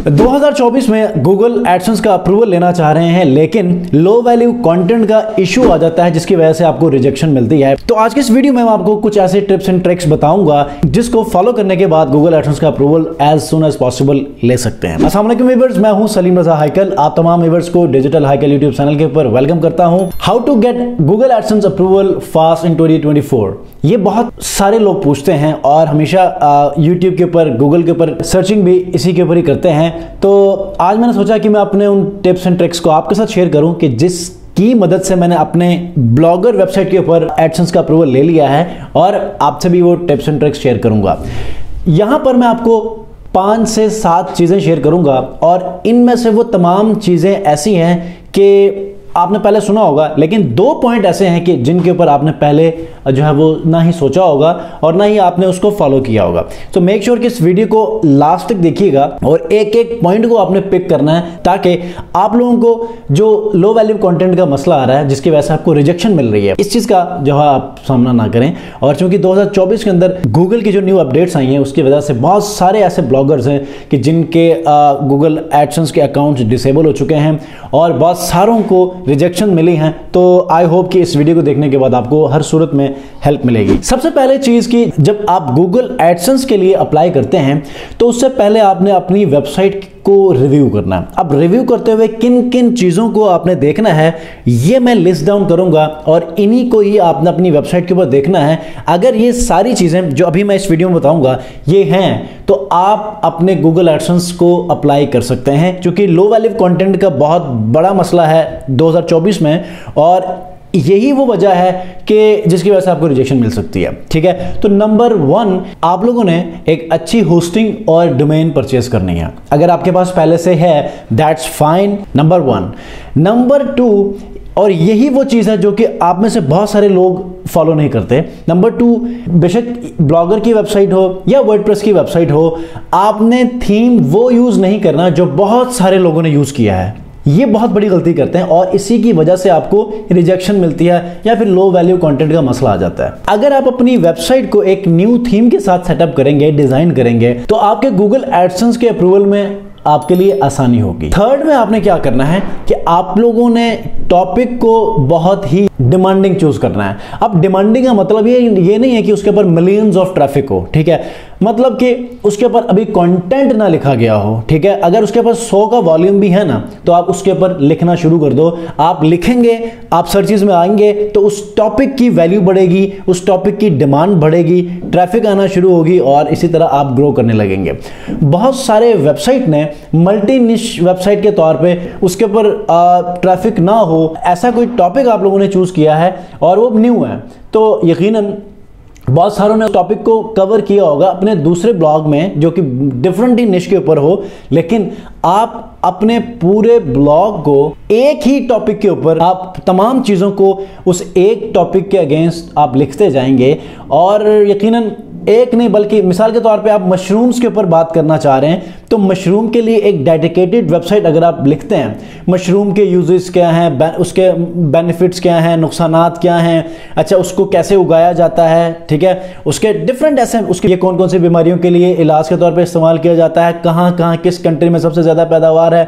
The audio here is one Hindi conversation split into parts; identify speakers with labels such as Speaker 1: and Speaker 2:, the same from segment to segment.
Speaker 1: 2024 में गूगल एडसेंस का अप्रूवल लेना चाह रहे हैं, लेकिन लो वैल्यू कंटेंट का इशू आ जाता है जिसकी वजह से आपको रिजेक्शन मिलती है। तो आज के इस वीडियो में मैं आपको कुछ ऐसे टिप्स एंड ट्रिक्स बताऊंगा जिसको फॉलो करने के बाद गूगल एडसेंस का approval as soon as possible ले सकते हैं। अस्सलाम वालेकुम व्यूअर्स, मैं हूं सलीम रजा हाइकल। आप तमाम व्यूअर्स को डिजिटल हाइकल यूट्यूब चैनल के ऊपर वेलकम करता हूं। How to get Google AdSense approval fast in 2024, ये बहुत सारे लोग पूछते हैं और हमेशा यूट्यूब के ऊपर, गूगल के ऊपर सर्चिंग भी इसी के ऊपर ही करते हैं। तो आज मैंने सोचा कि मैं अपने उन टिप्स एंड ट्रिक्स को आपके साथ शेयर करूं कि जिसकी मदद से मैंने अपने ब्लॉगर वेबसाइट के ऊपर एडसेंस का अप्रूवल ले लिया है और आपसे भी वो टिप्स एंड ट्रिक्स शेयर करूंगा। यहां पर मैं आपको 5 से 7 चीजें शेयर करूंगा और इनमें से वो तमाम चीजें ऐसी हैं कि आपने पहले सुना होगा, लेकिन 2 पॉइंट ऐसे हैं कि जिनके ऊपर आपने पहले जो है वो ना ही सोचा होगा और ना ही आपने उसको फॉलो किया होगा। तो मेक श्योर कि इस वीडियो को लास्ट तक देखिएगा और एक एक पॉइंट को आपने पिक करना है ताकि आप लोगों को जो लो वैल्यू कंटेंट का मसला आ रहा है जिसकी वजह से आपको रिजेक्शन मिल रही है, इस चीज का जो है आप सामना ना करें। और चूंकि 2024 के अंदर गूगल की जो न्यू अपडेट्स आई हैं उसकी वजह से बहुत सारे ऐसे ब्लॉगर्स हैं कि जिनके गूगल एडसेंस के अकाउंट्स डिसेबल हो चुके हैं और बहुत सारों को रिजेक्शन मिली हैं। तो आई होप कि इस वीडियो को देखने के बाद आपको हर सूरत में हेल्प मिलेगी। सबसे पहले चीज कि जब आप गूगल एडसेंस के लिए अप्लाई करते हैं तो उससे पहले आपने अपनी वेबसाइट को रिव्यू करना है। अब रिव्यू करते हुए किन किन चीजों को आपने देखना है ये मैं लिस्ट डाउन करूंगा और इन्हीं को ही आपने अपनी वेबसाइट के ऊपर देखना है। अगर ये सारी चीजें जो अभी मैं इस वीडियो में बताऊंगा ये हैं तो आप अपने गूगल एडसेंस को अप्लाई कर सकते हैं, क्योंकि लो वैल्यू कंटेंट का बहुत बड़ा मसला है 2024 में और यही वो वजह है कि जिसकी वजह से आपको रिजेक्शन मिल सकती है। ठीक है, तो नंबर 1 आप लोगों ने एक अच्छी होस्टिंग और डोमेन परचेज करनी है। अगर आपके पास पहले से है दैट्स फाइन, नंबर 1। नंबर 2, और यही वो चीज है जो कि आप में से बहुत सारे लोग फॉलो नहीं करते। नंबर 2, बेशक ब्लॉगर की वेबसाइट हो या वर्डप्रेस की वेबसाइट हो, आपने थीम वो यूज नहीं करना जो बहुत सारे लोगों ने यूज किया है। ये बहुत बड़ी गलती करते हैं और इसी की वजह से आपको रिजेक्शन मिलती है या फिर लो वैल्यू कंटेंट का मसला आ जाता है। अगर आप अपनी वेबसाइट को एक न्यू थीम के साथ सेटअप करेंगे, डिजाइन करेंगे, तो आपके गूगल एडसेंस के अप्रूवल में आपके लिए आसानी होगी। थर्ड में आपने क्या करना है कि आप लोगों ने टॉपिक को बहुत ही डिमांडिंग चूज करना है। अब डिमांडिंग का मतलब ये नहीं है कि उसके ऊपर मिलियंस ऑफ ट्रैफिक हो, ठीक है, मतलब कि उसके ऊपर अभी कंटेंट ना लिखा गया हो। ठीक है, अगर उसके पास 100 का वॉल्यूम भी है ना तो आप उसके ऊपर लिखना शुरू कर दो। आप लिखेंगे, आप सर्चेस में आएंगे तो उस टॉपिक की वैल्यू बढ़ेगी, उस टॉपिक की डिमांड बढ़ेगी, ट्रैफिक आना शुरू होगी और इसी तरह आप ग्रो करने लगेंगे। बहुत सारे वेबसाइट ने मल्टी निश वेबसाइट के तौर पे उसके ऊपर ट्रैफिक ना हो ऐसा कोई टॉपिक आप लोगों ने चूज किया है और वो न्यू है, तो यकीनन बहुत सारों ने टॉपिक को कवर किया होगा अपने दूसरे ब्लॉग में जो कि डिफरेंट ही निश के ऊपर हो, लेकिन आप अपने पूरे ब्लॉग को एक ही टॉपिक के ऊपर आप तमाम चीजों को उस एक टॉपिक के अगेंस्ट आप लिखते जाएंगे और यकीनन एक नहीं बल्कि मिसाल के तौर पे आप मशरूम्स के ऊपर बात करना चाह रहे हैं तो मशरूम के लिए एक डेडिकेटेड वेबसाइट अगर आप लिखते हैं, मशरूम के यूजेस क्या हैं, उसके बेनिफिट्स क्या हैं, नुकसानात क्या हैं, अच्छा उसको कैसे उगाया जाता है, ठीक है, उसके डिफरेंट ऐसे उसके ये कौन कौन सी बीमारियों के लिए इलाज के तौर पे इस्तेमाल किया जाता है, कहाँ कहाँ किस कंट्री में सबसे ज़्यादा पैदावार है,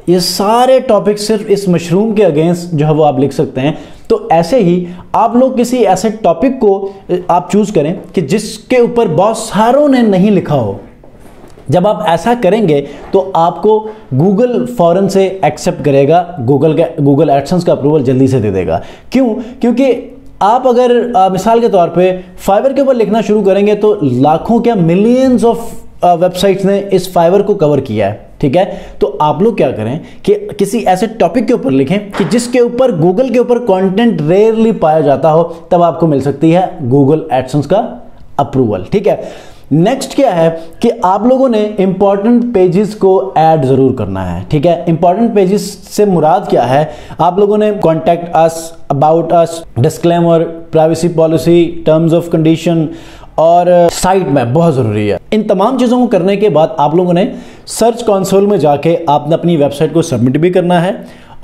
Speaker 1: ये सारे टॉपिक सिर्फ इस मशरूम के अगेंस्ट जो है वो आप लिख सकते हैं। तो ऐसे ही आप लोग किसी ऐसे टॉपिक को आप चूज करें कि जिसके ऊपर बहुत सारों ने नहीं लिखा हो। जब आप ऐसा करेंगे तो आपको गूगल फौरन से एक्सेप्ट करेगा, गूगल एडसेंस का अप्रूवल जल्दी से दे देगा। क्यों? क्योंकि आप अगर मिसाल के तौर पे फाइवर के ऊपर लिखना शुरू करेंगे तो लाखों क्या मिलियंस ऑफ वेबसाइट्स ने इस फाइवर को कवर किया है। ठीक है, तो आप लोग क्या करें कि किसी ऐसे टॉपिक के ऊपर लिखें कि जिसके ऊपर गूगल के ऊपर कंटेंट रेयरली पाया जाता हो, तब आपको मिल सकती है गूगल एडसेंस का अप्रूवल। ठीक है, नेक्स्ट क्या है कि आप लोगों ने इंपॉर्टेंट पेजेस को ऐड जरूर करना है। ठीक है, इंपॉर्टेंट पेजेस से मुराद क्या है, आप लोगों ने contact us, about us, disclaimer, privacy policy, terms of condition और साइट मैप बहुत ज़रूरी है। इन तमाम चीज़ों को करने के बाद आप लोगों ने सर्च कंसोल में जाके आपने अपनी वेबसाइट को सबमिट भी करना है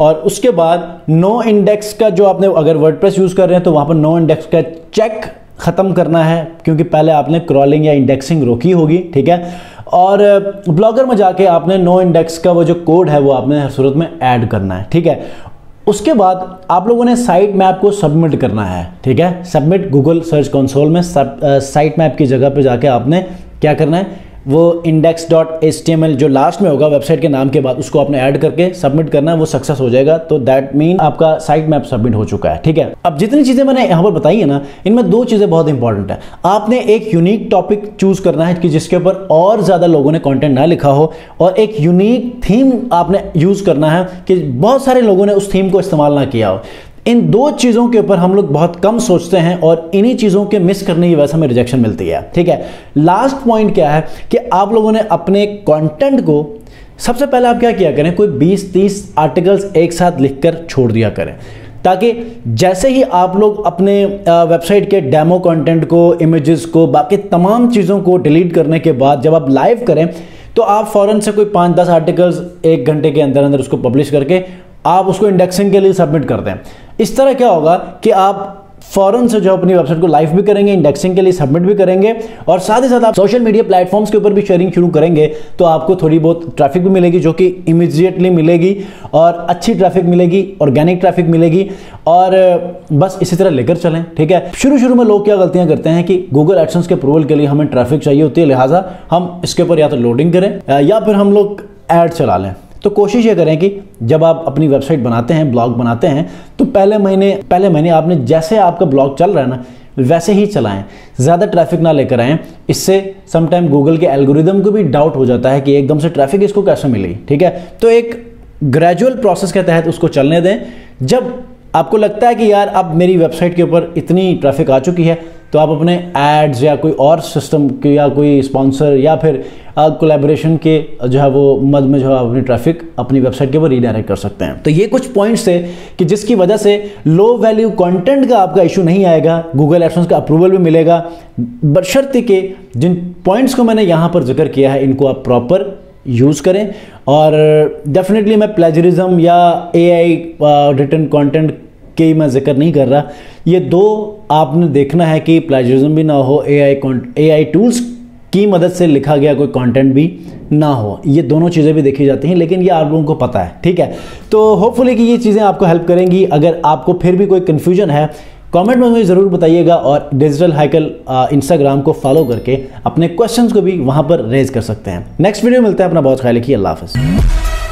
Speaker 1: और उसके बाद नो इंडेक्स का जो आपने अगर वर्डप्रेस यूज़ कर रहे हैं तो वहाँ पर नो इंडेक्स का चेक ख़त्म करना है, क्योंकि पहले आपने क्रॉलिंग या इंडेक्सिंग रोकी होगी। ठीक है, और ब्लॉगर में जाके आपने नो इंडेक्स का वो जो कोड है वो आपने हर सूरत में ऐड करना है, ठीक है। उसके बाद आप लोगों ने साइट मैप को सबमिट करना है, ठीक है। सबमिट गूगल सर्च कंसोल में साइट मैप की जगह पे जाके आपने क्या करना है, वो index.html जो लास्ट में होगा वेबसाइट के नाम के बाद, उसको आपने ऐड करके सबमिट करना है, वो सक्सेस हो जाएगा। तो दैट मीन आपका साइट मैप सबमिट हो चुका है, ठीक है। अब जितनी चीजें मैंने यहां पर बताई है ना, इनमें दो चीजें बहुत इंपॉर्टेंट है। आपने एक यूनिक टॉपिक चूज करना है कि जिसके ऊपर और ज्यादा लोगों ने कंटेंट ना लिखा हो, और एक यूनिक थीम आपने यूज करना है कि बहुत सारे लोगों ने उस थीम को इस्तेमाल ना किया हो। इन दो चीज़ों के ऊपर हम लोग बहुत कम सोचते हैं और इन्हीं चीज़ों के मिस करने की वजह से हमें रिजेक्शन मिलती है, ठीक है। लास्ट पॉइंट क्या है कि आप लोगों ने अपने कंटेंट को सबसे पहले आप क्या किया करें, कोई 20-30 आर्टिकल्स एक साथ लिखकर छोड़ दिया करें, ताकि जैसे ही आप लोग अपने वेबसाइट के डेमो कंटेंट को, इमेजेस को, बाकी तमाम चीज़ों को डिलीट करने के बाद जब आप लाइव करें तो आप फौरन से कोई 5-10 आर्टिकल्स 1 घंटे के अंदर अंदर उसको पब्लिश करके आप उसको इंडेक्सिंग के लिए सबमिट कर दें। इस तरह क्या होगा कि आप फौरन से जो अपनी वेबसाइट को लाइव भी करेंगे, इंडेक्सिंग के लिए सबमिट भी करेंगे, और साथ ही साथ आप सोशल मीडिया प्लेटफॉर्म्स के ऊपर भी शेयरिंग शुरू करेंगे, तो आपको थोड़ी बहुत ट्रैफिक भी मिलेगी जो कि इमीडिएटली मिलेगी, और अच्छी ट्रैफिक मिलेगी, ऑर्गेनिक ट्रैफिक मिलेगी। और बस इसी तरह लेकर चलें, ठीक है। शुरू में लोग क्या गलतियां करते हैं कि गूगल एडसेंस के अप्रूवल के लिए हमें ट्रैफिक चाहिए होती है, लिहाजा हम इसके ऊपर या तो लोडिंग करें या फिर हम लोग ऐड चला लें। तो कोशिश ये करें कि जब आप अपनी वेबसाइट बनाते हैं, ब्लॉग बनाते हैं, तो पहले महीने आपने जैसे आपका ब्लॉग चल रहा है ना वैसे ही चलाएं, ज़्यादा ट्रैफिक ना लेकर आएँ। इससे समटाइम गूगल के एल्गोरिदम को भी डाउट हो जाता है कि एकदम से ट्रैफिक इसको कैसे मिलेगी, ठीक है। तो एक ग्रेजुअल प्रोसेस के तहत उसको चलने दें। जब आपको लगता है कि यार अब मेरी वेबसाइट के ऊपर इतनी ट्रैफिक आ चुकी है, तो आप अपने एड्स या कोई और सिस्टम के या कोई स्पॉन्सर या फिर कोलैबोरेशन के जो है वो मद में जो है अपनी ट्रैफिक अपनी वेबसाइट के ऊपर रीडायरेक्ट कर सकते हैं। तो ये कुछ पॉइंट्स थे कि जिसकी वजह से लो वैल्यू कंटेंट का आपका इशू नहीं आएगा, गूगल एडसेंस का अप्रूवल भी मिलेगा, बशर्ते के जिन पॉइंट्स को मैंने यहाँ पर जिक्र किया है इनको आप प्रॉपर यूज़ करें। और डेफिनेटली मैं प्लेजरिज्म या AI रिटन कंटेंट के मैं जिक्र नहीं कर रहा। ये दो आपने देखना है कि प्लेजरिज्म भी ना हो, AI टूल्स की मदद से लिखा गया कोई कंटेंट भी ना हो, ये दोनों चीज़ें भी देखी जाती हैं, लेकिन ये आप लोगों को पता है, ठीक है। तो होपफुली कि ये चीज़ें आपको हेल्प करेंगी। अगर आपको फिर भी कोई कन्फ्यूजन है कमेंट में मुझे ज़रूर बताइएगा, और डिजिटल हैकल इंस्टाग्राम को फॉलो करके अपने क्वेश्चंस को भी वहाँ पर रेज कर सकते हैं। नेक्स्ट वीडियो मिलते हैं, अपना बहुत ख्याल रखिए, अल्लाह हाफ़िज़।